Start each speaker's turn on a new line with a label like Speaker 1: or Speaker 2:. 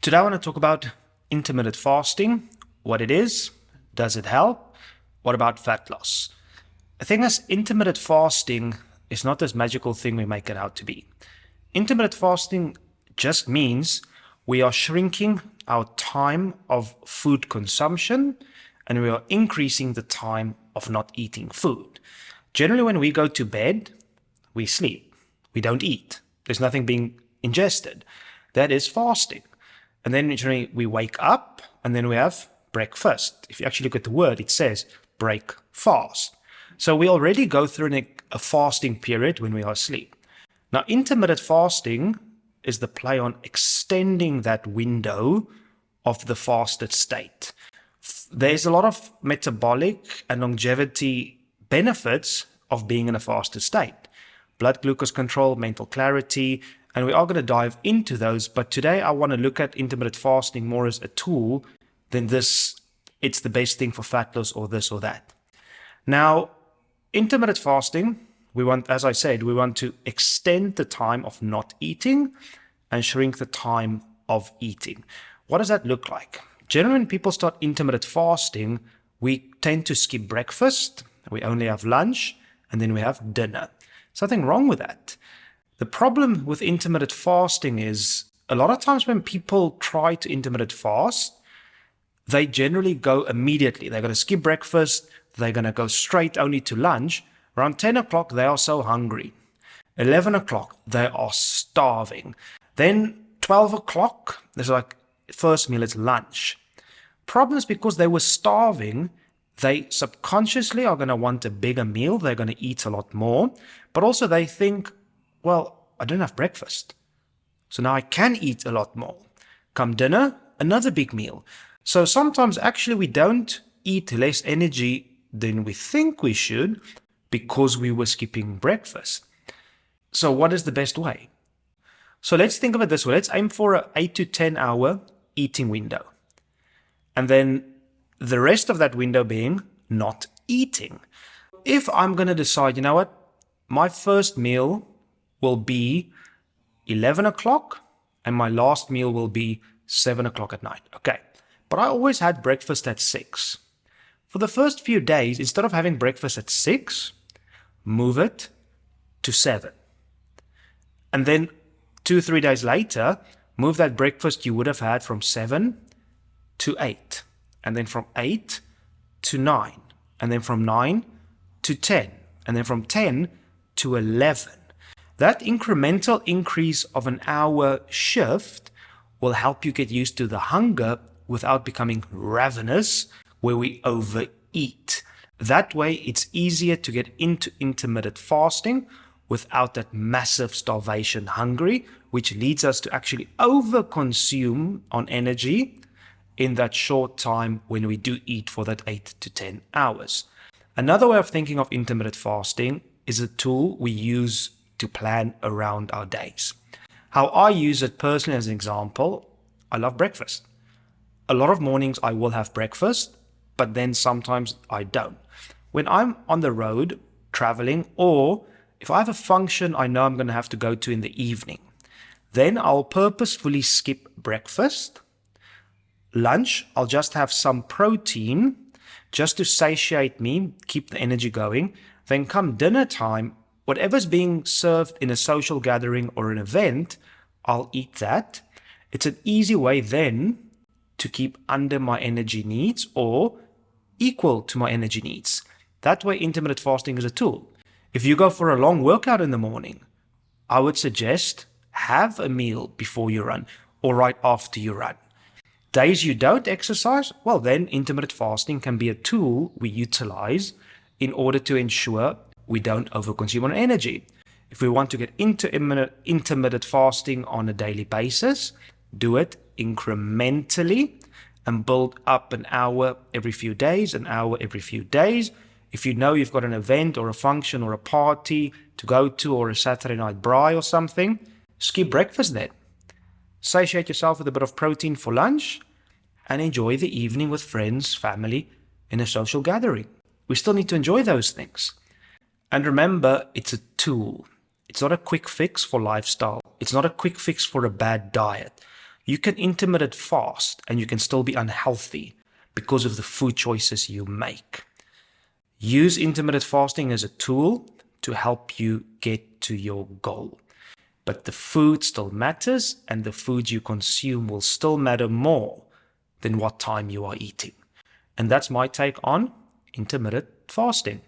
Speaker 1: Today I want to talk about intermittent fasting, what it is, does it help, what about fat loss? The thing is, intermittent fasting is not this magical thing we make it out to be. Intermittent fasting just means we are shrinking our time of food consumption and we are increasing the time of not eating food. Generally, when we go to bed, we sleep. We don't eat. There's nothing being ingested. That is fasting. And then generally we wake up and then we have breakfast. If you actually look at the word, it says break fast. So we already go through a fasting period when we are asleep. Now, intermittent fasting is the play on extending that window of the fasted state. There's a lot of metabolic and longevity benefits of being in a fasted state. Blood glucose control, mental clarity, and we are going to dive into those. But today I want to look at intermittent fasting more as a tool than this, it's the best thing for fat loss or this or that. Now, intermittent fasting, as I said, we want to extend the time of not eating and shrink the time of eating. What does that look like? Generally, when people start intermittent fasting, we tend to skip breakfast, we only have lunch, and then we have dinner. Something wrong with that. The problem with intermittent fasting is a lot of times when people try to intermittent fast, they generally go immediately. They're going to skip breakfast. They're going to go straight only to lunch. Around 10 o'clock, they are so hungry. 11 o'clock, they are starving. Then 12 o'clock, there's like first meal is lunch. Problem is because they were starving, they subconsciously are going to want a bigger meal. They're going to eat a lot more. But also they think, well, I don't have breakfast, so now I can eat a lot more. Come dinner, another big meal. So sometimes actually we don't eat less energy than we think we should because we were skipping breakfast. So what is the best way? So let's think of it this way. Let's aim for an 8 to 10 hour eating window. And then the rest of that window being not eating. If I'm going to decide, you know what, my first meal will be 11 o'clock and my last meal will be 7 o'clock at night. Okay. But I always had breakfast at 6. For the first few days, instead of having breakfast at 6, move it to 7. And then 2-3 days later, move that breakfast you would have had from 7 to 8. And then from 8 to 9. And then from 9 to 10. And then from 10 to 11. That incremental increase of an hour shift will help you get used to the hunger without becoming ravenous, where we overeat. That way, it's easier to get into intermittent fasting without that massive starvation hungry, which leads us to actually overconsume on energy in that short time when we do eat for that 8 to 10 hours. Another way of thinking of intermittent fasting is a tool we use to plan around our days. How I use it personally as an example, I love breakfast. A lot of mornings I will have breakfast, but then sometimes I don't. When I'm on the road traveling, or if I have a function I know I'm going to have to go to in the evening, then I'll purposefully skip breakfast. Lunch, I'll just have some protein just to satiate me, keep the energy going. Then come dinner time, whatever's being served in a social gathering or an event, I'll eat that. It's an easy way then to keep under my energy needs or equal to my energy needs. That way, intermittent fasting is a tool. If you go for a long workout in the morning, I would suggest have a meal before you run or right after you run. Days you don't exercise, well then intermittent fasting can be a tool we utilize in order to ensure we don't overconsume on energy. If we want to get into intermittent fasting on a daily basis, do it incrementally and build up an hour every few days, an hour every few days. If you know you've got an event or a function or a party to go to or a Saturday night braai or something, skip breakfast then. Satiate yourself with a bit of protein for lunch and enjoy the evening with friends, family, in a social gathering. We still need to enjoy those things. And remember, it's a tool. It's not a quick fix for lifestyle. It's not a quick fix for a bad diet. You can intermittent fast and you can still be unhealthy because of the food choices you make. Use intermittent fasting as a tool to help you get to your goal. But the food still matters, and the food you consume will still matter more than what time you are eating. And that's my take on intermittent fasting.